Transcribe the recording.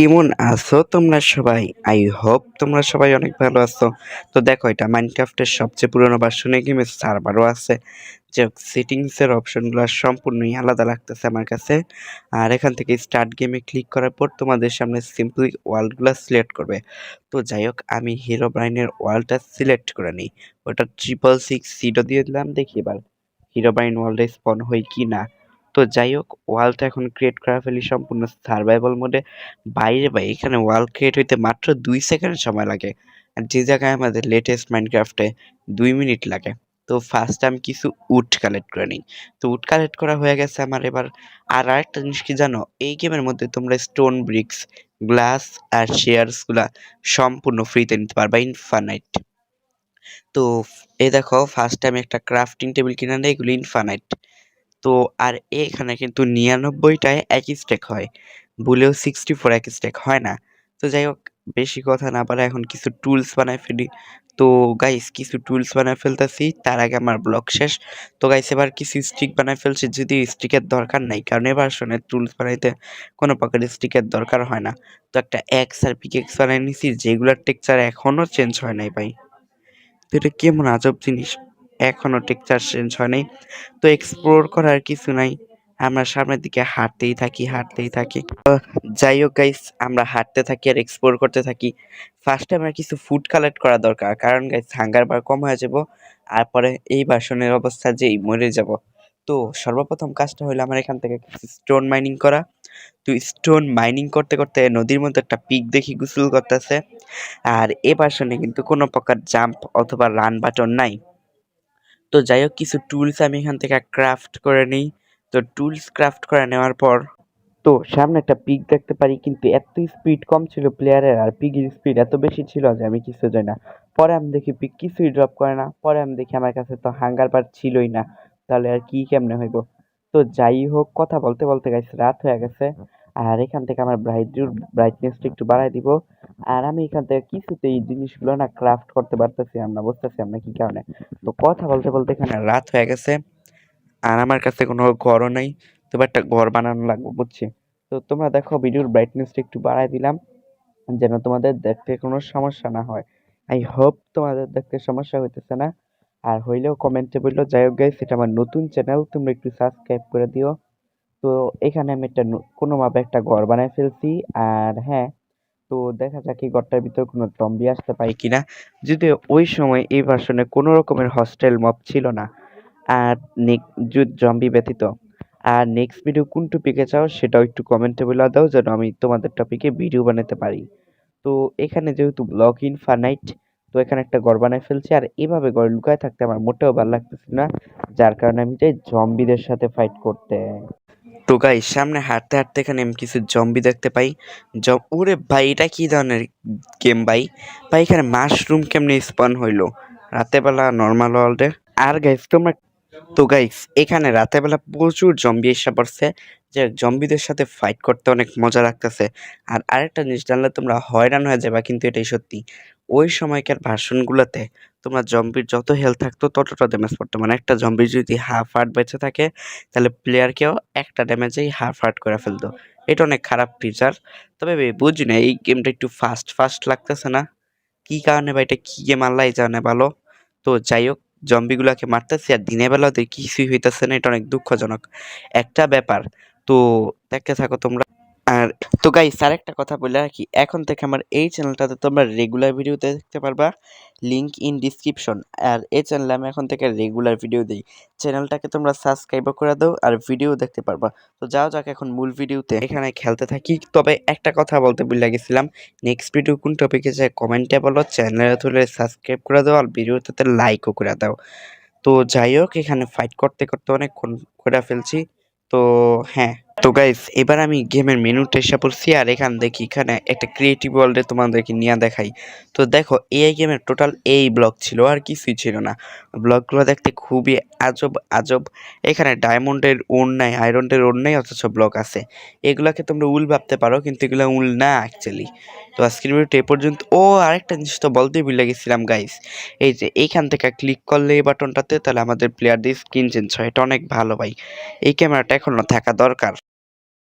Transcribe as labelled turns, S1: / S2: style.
S1: কেমন আছো তোমরা সবাই? আই হোপ তোমরা সবাই অনেক ভালো আছো। তো দেখো, এটা মাইনক্রাফটের সবচেয়ে পুরোনো ভার্সনে গেমের সার্ভারও আছে। যে সেটিংসের অপশনগুলো সম্পূর্ণই আলাদা লাগতেছে আমার কাছে। আর এখান থেকে স্টার্ট গেমে ক্লিক করার পর তোমাদের সামনে সিম্পলি ওয়ার্ল্ডগুলো সিলেক্ট করবে। তো যাই হোক, আমি হিরো ব্রাইনের ওয়ার্ল্ডটা সিলেক্ট করে নিই। ওটা 666 দিয়ে দিলাম, দেখি এবার হিরো ব্রাইন ওয়ার্ল্ডে স্পন হয় কি না। তো যাই হোক, ওয়ালটা এখন ক্রিয়েট করা ফেলি সম্পূর্ণ সার্ভাইভাল মোডে। বাইরে ভাই, এখানে ওয়াল ক্রিয়েট হইতে মাত্র 2 সেকেন্ড সময় লাগে, আর যে জায়গায় আমাদের লেটেস্ট মাইনক্রাফটে 2 মিনিট লাগে। তো ফার্স্ট আমি কিছু উড কালেক্ট করে নিই। তো উড কালেক্ট করা হয়ে গেছে আমার এবার। আর আরেকটা জিনিস কি জানো, এই গেমের মধ্যে তোমরা স্টোন ব্রিক্স, গ্লাস আর শেয়ারস গুলা সম্পূর্ণ ফ্রিতে নিতে পারবা, ইনফানাইট। তো এই দেখো, ফার্স্ট আমি একটা ক্রাফটিং টেবিল কিনে নেই, এগুলো ইনফানাইট। তো আর এখানে কিন্তু 99টায় একই স্টেক হয়, ভুলেও 64 একই স্টেক হয় না। তো যাই হোক, বেশি কথা না বলে এখন কিছু টুলস বানায় ফেলি। তো গাইস, কিছু টুলস বানায় ফেলতেছি, তার আগে আমার ব্লক শেষ। তো গাইস, এবার কিছু স্টিক বানায় ফেলছি, যদি স্টিকের দরকার নাই, কারণ এবার শোনে টুলস বানাইতে কোনো প্রকার স্টিকের দরকার হয় না। তো একটা এক্স আর পিকেক্স বানাই নিছি, যেগুলোর টেক্সচার এখনো চেঞ্জ হয় নাই ভাই। তো এটা কেমন আজব জিনিস, এখনো টেক্সচার চেঞ্জ হয় নাই। তো এক্সপ্লোর করার কিছু নাই, আমরা সামনের দিকে হাঁটতেই থাকি। যাই হোক গাইস, আমরা হাঁটতে থাকি আর এক্সপ্লোর করতে থাকি। ফার্স্টে আমার কিছু ফুড কালেক্ট করা দরকার, কারণ গাইস হাঙ্গার বার কম হয়ে যাব, আর পরে এই বাসনের অবস্থা যেই মরে যাব। তো সর্বপ্রথম কাজটা হলো আমার এখান থেকে কিছু স্টোন মাইনিং করা। তো স্টোন মাইনিং করতে করতে নদীর মধ্যে একটা পিক দেখি গোসল করতেছে। আর এ বাসনে কিন্তু কোনো প্রকার জাম্প অথবা রান বাটন নাই। তো যাই হোক, কিছু টুলস আমি এখান থেকে ক্রাফট করে নিই। তো টুলস ক্রাফট করে নেওয়ার পর তো সামনে একটা পিক দেখতে পারি, কিন্তু এত স্পিড কম ছিল প্লেয়ারের, আর পিকের স্পিড এত বেশি ছিল যে আমি কিছু জানি না। পরে আমি দেখি পিক কিছুই ড্রপ করে না। পরে আমি দেখি আমার কাছে তো হাঙ্গার বার ছিলই না, তাহলে আর কি কেমনে হইব। তো যাই হোক, কথা বলতে বলতে গাইস রাত হয়ে গেছে। আর এখান থেকে আমার ব্রাইটনেসটা একটু বাড়াই দিব। আর আমি এখান থেকে কিছুতেই এই জিনিসগুলো না ক্রাফট করতে পারতেছি আমরা, বুঝতেছি আমরা কি কারণে। তো কথা বলতে বলতে এখানে রাত হয়ে গেছে, আর আমার কাছে কোনো ঘরও নাই। তবে একটা ঘর বানানো লাগবে, বুঝছি। তো তোমরা দেখো, ভিডিওর ব্রাইটনেসটা একটু বাড়ায় দিলাম, যেন তোমাদের দেখতে কোনো সমস্যা না হয়। আই হোপ তোমাদের দেখতে সমস্যা হইতেছে না, আর হইলেও কমেন্টে বললো। যাই হোক গাইস, এটা আমার নতুন চ্যানেল, তোমরা একটু সাবস্ক্রাইব করে দিও। তো এখানে আমি একটা কোনোভাবে একটা ঘর বানায় ফেলছি। আর হ্যাঁ, তো দেখা যাক এই ঘরটার ভিতর কোনো জম্বি আসতে পারি কিনা। যদিও ওই সময় এই ভার্সনে কোনো রকমের হস্টেল মব ছিল না, আর জম্বি ব্যতীত। আর নেক্সট ভিডিও কোন টপিকে চাও সেটাও একটু কমেন্টে বলে দাও, যেন আমি তোমাদের টপিকে ভিডিও বানাতে পারি। তো এখানে যেহেতু ব্লক ইনফানাইট, তো এখানে একটা ঘর বানায় ফেলছি। আর এভাবে ঘরে লুকায় থাকতে আমার মোটেও ভালো লাগতেছে না, যার কারণে আমি চাই জম্বিদের সাথে ফাইট করতে। তো গাইস, সামনে হাঁটতে হাঁটতে এখানে আমি কিছু জম্বি দেখতে পাই। ওরে ভাই, এটা কি ধরনের গেম ভাই? ভাই এখানে মাশরুম কেমনে স্পন হইলো রাতে বেলা নর্মাল ওয়ার্ল্ডে? আর গাইস তোমরা, তো গাইস এখানে রাতের বেলা প্রচুর জম্বি এসে পড়ছে, যে জম্বিদের সাথে ফাইট করতে অনেক মজা লাগতেছে। আর আরেকটা জিনিস জানলে তোমরা হয়রান হয়ে যাবে, কিন্তু এটাই সত্যি। ওই সময়কার ভার্সনগুলোতে তোমরা জম্বির যত হেলথ থাকতো ততটা ড্যামেজ পড়তো, মানে একটা জম্বির যদি হাফ হার্ট বেঁচে থাকে, তাহলে প্লেয়ারকেও একটা ড্যামেজেই হাফ হার্ট করে ফেলতো। এটা অনেক খারাপ ফিচার। তবে বুঝি না, এই গেমটা একটু ফাস্ট ফাস্ট লাগতেছে না, কি কারণে ভাই? এটা কি গেম, আল্লাহ জানে ভালো। তো যাই হোক, জম্বিগুলাকে মারতেছি আর দিনের বেলা ওদের কিছুই হইতেছে না, এটা অনেক দুঃখজনক একটা ব্যাপার। তো দেখতে থাকো তোমরা। আর তো গাইস, আরেকটা কথা বলে রাখি, এখন থেকে আমার এই চ্যানেলটাতে তোমরা রেগুলার ভিডিও দেখতে পারবা, লিংক ইন ডিসক্রিপশন। আর এই চ্যানেলে আমি এখন থেকে রেগুলার ভিডিও দিই, চ্যানেলটাকে তোমরা সাবস্ক্রাইবও করে দাও আর ভিডিও দেখতে পারবা। তো যাও যাক এখন মূল ভিডিওতে, এখানে খেলতে থাকি। তবে একটা কথা বলতে ভুলে গেছিলাম, নেক্সট ভিডিও কোন টপিকে যায় কমেন্টে বলো, চ্যানেলে তুলে সাবস্ক্রাইব করে দাও আর ভিডিওটাতে লাইকও করে দাও। তো যাই হোক, এখানে ফাইট করতে করতে অনেকক্ষণ করে ফেলছি। তো হ্যাঁ, তো গাইস এবার আমি গেমের মেনুতে এসে পড়ছি, আর এখান দেখি এখানে একটা ক্রিয়েটিভ ওয়ার্ল্ডে তোমাদেরকে নিয়ে দেখাই। তো দেখো, এই গেমের টোটাল এই ব্লক ছিল, আর কিছুই ছিল না। ব্লকগুলো দেখতে খুবই আজব আজব। এখানে ডায়মন্ডের ওন নাই, আয়রনের ওন নাই, অথচ ব্লক আছে। এগুলাকে তোমরা উল ভাবতে পারো, কিন্তু এগুলো উল না অ্যাকচুয়ালি। তো আজকের ভিডিওটা এ পর্যন্ত। ও আরেকটা জিনিস তো বলতেই ভুলে গেছিলাম গাইস, এই যে এইখান থেকে ক্লিক করলে এই বাটনটাতে, তাহলে আমাদের প্লেয়ারদের স্কিন চেঞ্জ হয়, এটা অনেক ভালো ভাই। এই ক্যামেরাটা এখনো থাকা দরকার।